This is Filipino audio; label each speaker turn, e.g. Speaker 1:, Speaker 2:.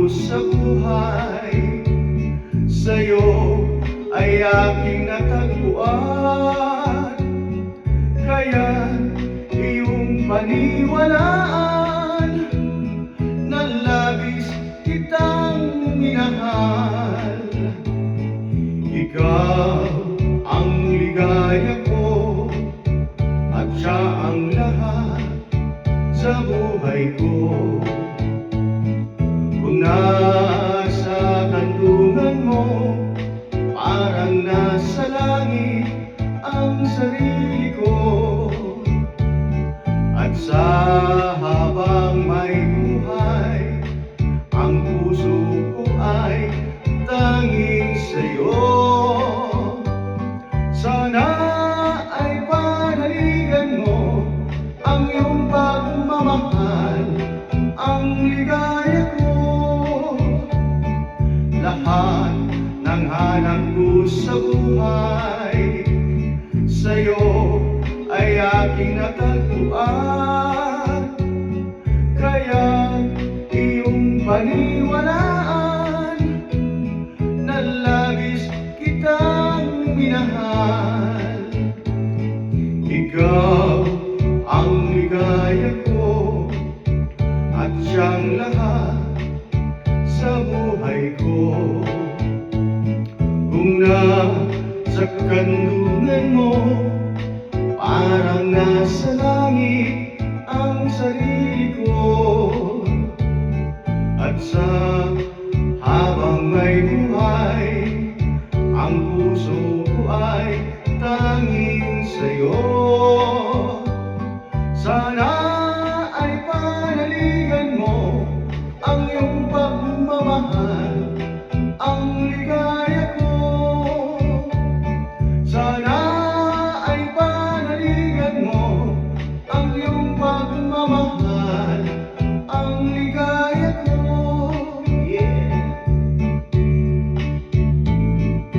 Speaker 1: sa buhay, sa'yo ay aking natagpuan. Kaya iyong paniwalaan na labis kitang minahal. Ikaw ang ligaya ko at siya ang lahat sa buhay ko. Kung nasa kanlungan mo, parang nasa langit ang sarili ko. At sa habang may buhay, ang puso ko ay tanging sa'yo. Sana ay panaligan mo ang iyong pagmamahal, ang ligaya ko. Lahat ng hanap ko sa buhay, sa'yo ay aking natagpuan. Kaya iyong paniwalaan na labis kitang minahal. Ikaw ang ligaya ko at siyang lahat sa buhay ko. Kung nasa kanlungan mo, parang nasa langit ang sarili ko. At sa